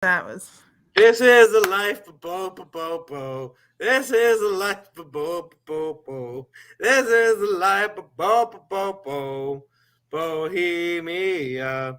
That was This is the life of Bo Bo Bo Bo. This is the life of Bo Bo Bo. This is the life of Bo Bo Bo Bo. Bohemia.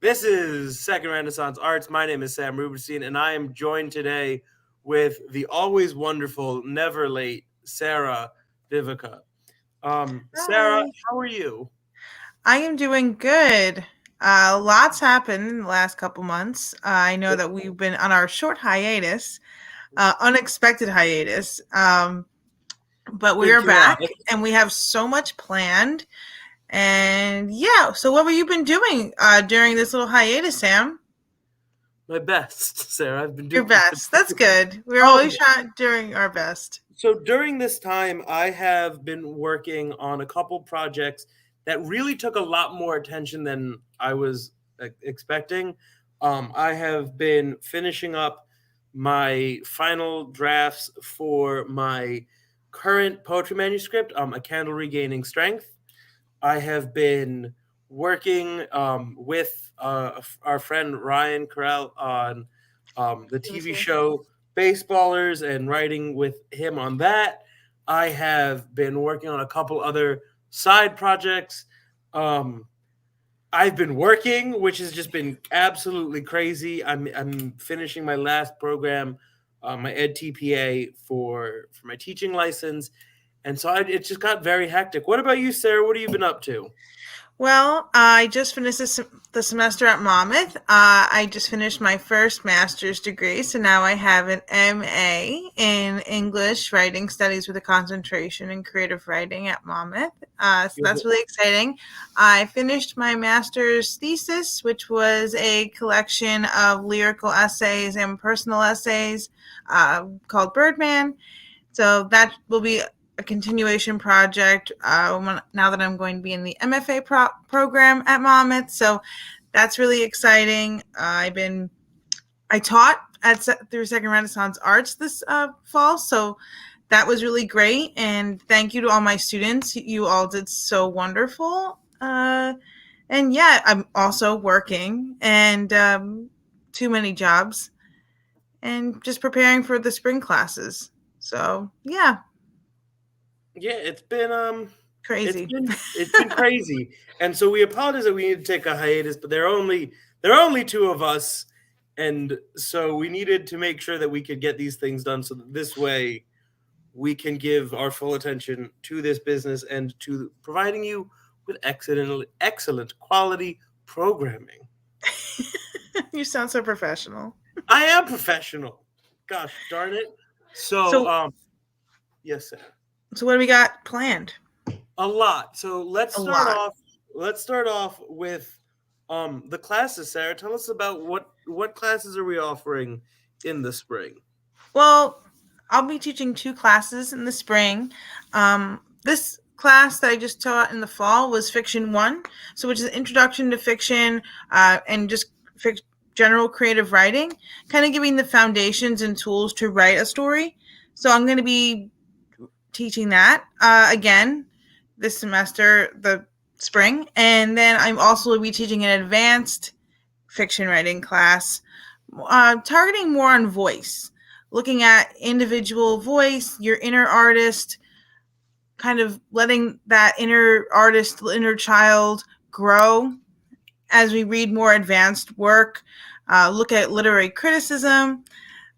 This is Second Renaissance Arts. My name is Sam Rubenstein, and I am joined today with the always wonderful, never late Sarah Vivica. Sarah, hi. how are you? I am doing good. Lots happened in the last couple months. I know that we've been on our short hiatus, unexpected hiatus, but we Been are back chaotic. and we have so much planned. And yeah, so what have you been doing during this little hiatus, Sam? My best, Sarah. I've been Your doing. best. That's good. We're Um, always trying doing our best. So during this time, I have been working on a couple projects that really took a lot more attention than I was expecting. I have been finishing up my final drafts for my current poetry manuscript, A Candle Regaining Strength. I have been working with our friend Ryan Carell on the TV BBC. show Baseballers and writing with him on that. I have been working on a couple other side projects. Um, I've been working, which has just been absolutely crazy. I'm finishing my last program, my Ed TPA for my teaching license, and so it just got very hectic. What about you, Sarah? What have you been up to? Well, I just finished the semester at Monmouth. I just finished my first master's degree, so now I have an MA in English Writing Studies with a concentration in creative writing at Monmouth. So that's really exciting. I finished my master's thesis, which was a collection of lyrical essays and personal essays called Birdman. So that will be a continuation project now that I'm going to be in the MFA program at Monmouth. So that's really exciting. I taught through Second Renaissance Arts this fall, so that was really great. And thank you to all my students. You all did so wonderful. And yeah, I'm also working and too many jobs and just preparing for the spring classes. So yeah, Yeah, crazy. it's been crazy, and so we apologize that we need to take a hiatus, but there are only two of us, and so we needed to make sure that we could get these things done, so that this way we can give our full attention to this business and to providing you with excellent quality programming. You sound so professional. I am professional. Gosh darn it! So, So, yes, sir. so what do we got planned? A lot. So let's A start lot. off. Let's start off with the classes. Sarah, tell us about what classes are we offering in the spring? Well, I'll be teaching two classes in the spring. This class that I just taught in the fall was Fiction 1, so which is an introduction to fiction and just general creative writing, kind of giving the foundations and tools to write a story. So I'm going to be teaching that again this semester, the spring, and then I'm also be teaching an advanced fiction writing class, targeting more on voice, looking at individual voice, your inner artist, kind of letting that inner artist, inner child grow as we read more advanced work, look at literary criticism,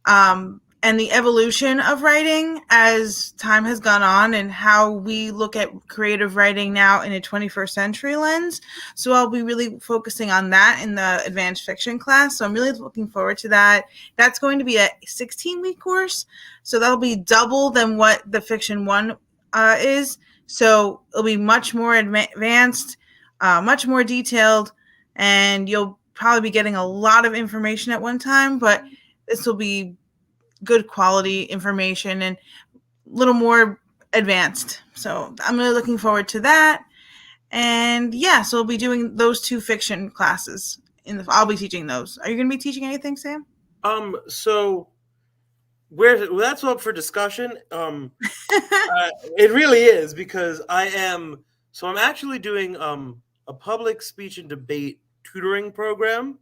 and the evolution of writing as time has gone on and how we look at creative writing now in a 21st century lens. So I'll be really focusing on that in the advanced fiction class. So I'm really looking forward to that. That's going to be a 16-week course. So that'll be double than what the fiction one is. So it'll be much more advanced, much more detailed, and you'll probably be getting a lot of information at one time, but this will be good quality information and a little more advanced. So I'm really looking forward to that. And yeah, so we'll be doing those two fiction classes. I'll be teaching those. Are you going to be teaching anything, Sam? So that's up for discussion. It really is because I'm actually doing a public speech and debate tutoring program.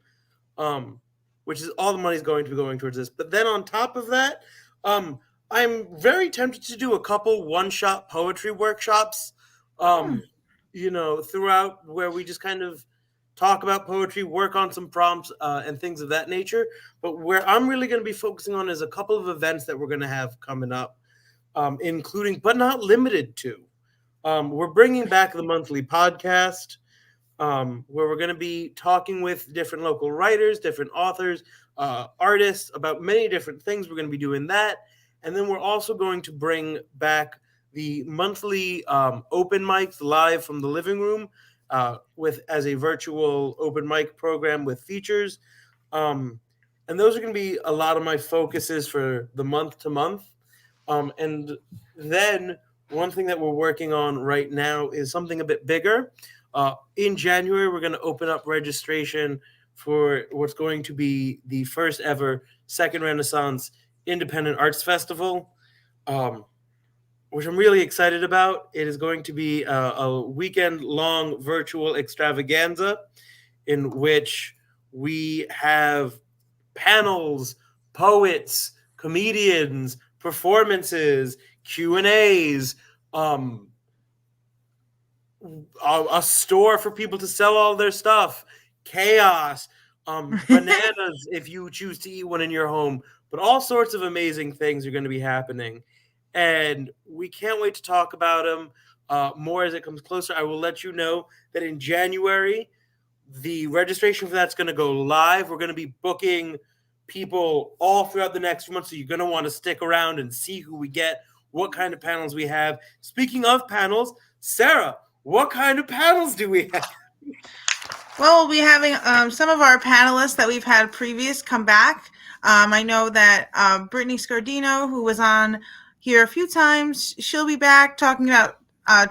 Um, which is all the money is going to be going towards this. But then on top of that, I'm very tempted to do a couple one-shot poetry workshops, throughout, where we just kind of talk about poetry, work on some prompts, and things of that nature. But where I'm really going to be focusing on is a couple of events that we're going to have coming up, including, but not limited to, we're bringing back the monthly podcast, where we're going to be talking with different local writers, different authors, artists about many different things. We're going to be doing that. And then we're also going to bring back the monthly open mics live from the living room, as a virtual open mic program with features. And those are going to be a lot of my focuses for the month to month. And then one thing that we're working on right now is something a bit bigger. In January, we're going to open up registration for what's going to be the first ever Second Renaissance Independent Arts Festival, which I'm really excited about. It is going to be a weekend-long virtual extravaganza in which we have panels, poets, comedians, performances, Q&As, a store for people to sell all their stuff, chaos, bananas if you choose to eat one in your home, but all sorts of amazing things are going to be happening. And we can't wait to talk about them more as it comes closer. I will let you know that in January, the registration for that's going to go live. We're going to be booking people all throughout the next few months, so you're going to want to stick around and see who we get, what kind of panels we have. Speaking of panels, Sarah, what kind of panels do we have? Well, we'll be having some of our panelists that we've had previous come back. I know that Brittany Scardino, who was on here a few times, she'll be back talking about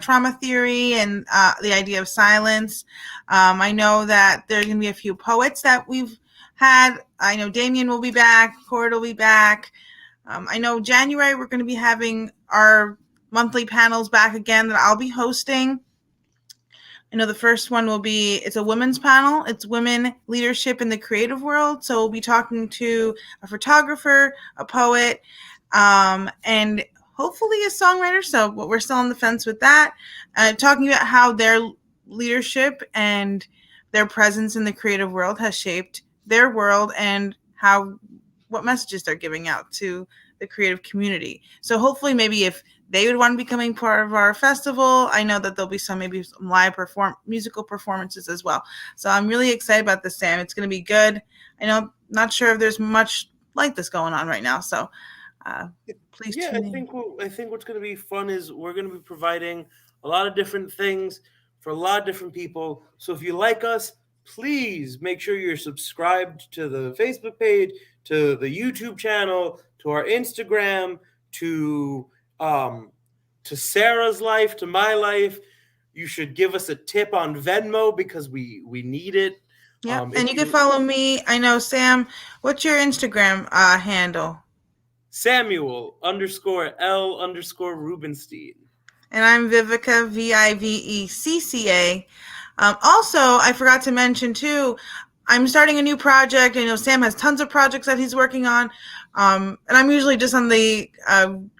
trauma theory and the idea of silence. I know that there's going to be a few poets that we've had. I know Damien will be back. Cord will be back. I know January we're going to be having our monthly panels back again that I'll be hosting. I know the first one will be, it's a women's panel. It's women leadership in the creative world. So we'll be talking to a photographer, a poet, and hopefully a songwriter. So we're still on the fence with that. Talking about how their leadership and their presence in the creative world has shaped their world and what messages they're giving out to the creative community. So hopefully maybe if they would want to be becoming part of our festival, I know that there'll be some live musical performances as well. So I'm really excited about this, Sam. It's going to be good. I know, not sure if there's much like this going on right now. So please tune in. I think what's going to be fun is we're going to be providing a lot of different things for a lot of different people. So if you like us, please make sure you're subscribed to the Facebook page, to the YouTube channel, to our Instagram, to Sarah's life, to my life. You should give us a tip on Venmo because we need it. Yeah, and you can follow me. I know, Sam, what's your Instagram handle? Samuel_L_Rubenstein. And I'm Vivica, Vivecca. Also, I forgot to mention too, I'm starting a new project. I know Sam has tons of projects that he's working on. And I'm usually just on the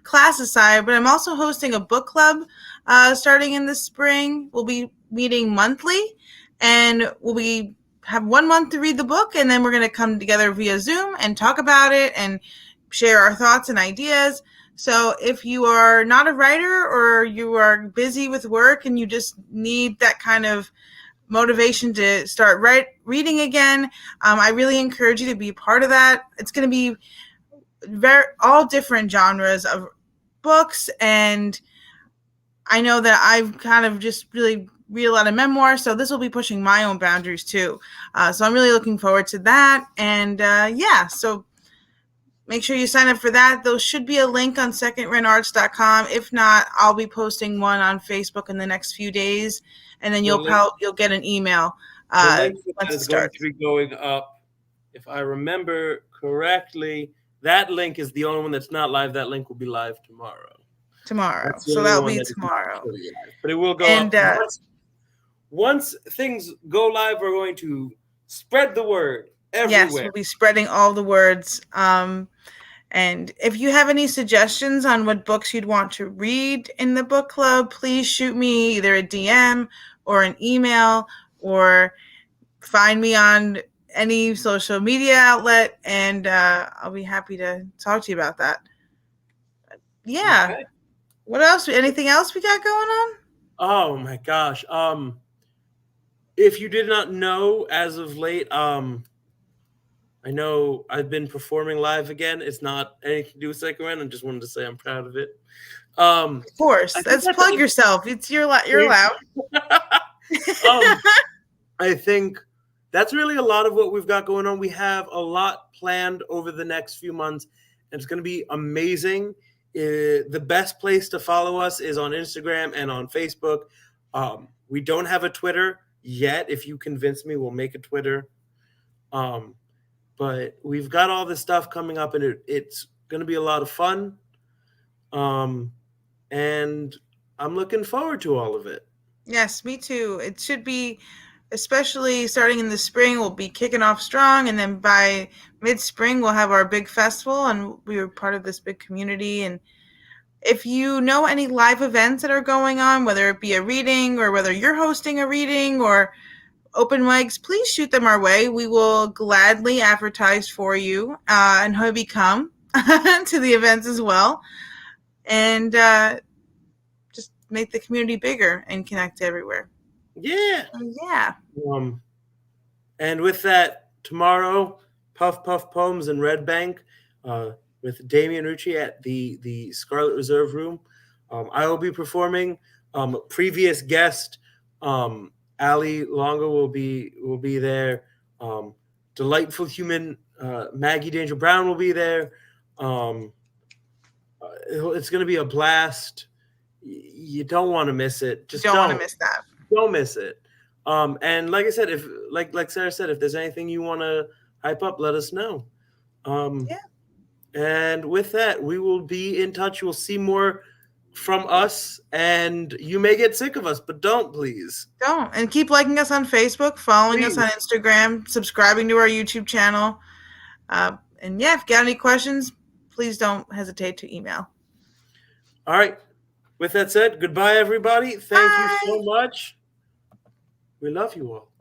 classes side, but I'm also hosting a book club starting in the spring. We'll be meeting monthly, and we'll have 1 month to read the book, and then we're going to come together via Zoom and talk about it and share our thoughts and ideas. So if you are not a writer or you are busy with work and you just need that kind of motivation to start reading again, I really encourage you to be part of that. It's going to be all different genres of books, and I know that I've kind of just really read a lot of memoirs, so this will be pushing my own boundaries too. So I'm really looking forward to that. And so make sure you sign up for that. There should be a link on secondrenarts.com. If not, I'll be posting one on Facebook in the next few days, and then you'll get an email once it starts. Going to be going up, if I remember correctly. That link is the only one that's not live. That link will be live tomorrow. So that'll be tomorrow. But it will go up. Once things go live, we're going to spread the word everywhere. Yes, we'll be spreading all the words. And if you have any suggestions on what books you'd want to read in the book club, please shoot me either a DM or an email, or find me on any social media outlet, and I'll be happy to talk to you about that. Yeah. Okay. What else? Anything else we got going on? Oh my gosh. If you did not know, as of late, I know I've been performing live again. It's not anything to do with Second Round. I just wanted to say I'm proud of it. Of course. I think Let's that's plug a- yourself. You're allowed. I think that's really a lot of what we've got going on. We have a lot planned over the next few months, and it's going to be amazing. The best place to follow us is on Instagram and on Facebook. We don't have a Twitter yet. If you convince me, we'll make a Twitter. But we've got all this stuff coming up, and it's going to be a lot of fun. And I'm looking forward to all of it. Yes, me too. It should be, especially starting in the spring, we'll be kicking off strong, and then by mid-spring we'll have our big festival, and we are part of this big community. And if you know any live events that are going on, whether it be a reading or whether you're hosting a reading or open mics, please shoot them our way. We will gladly advertise for you and have you come to the events as well, and just make the community bigger and connect everywhere. Yeah. Yeah. And with that, tomorrow, Puff Puff Poems in Red Bank with Damian Rucci at the Scarlet Reserve Room. I will be performing. Previous guest, Ali Longo will be there. Delightful Human, Maggie Danger Brown will be there. It's going to be a blast. You don't want to miss it. Just don't want to miss that. Don't miss it. And like I said, if like Sarah said, if there's anything you want to hype up, let us know. Yeah. And with that, we will be in touch. You'll see more from us, and you may get sick of us, but don't, please. Don't. And keep liking us on Facebook, following us on Instagram, subscribing to our YouTube channel. And yeah, if you got any questions, please don't hesitate to email. All right. With that said, goodbye, everybody. Thank you so much. We love you all.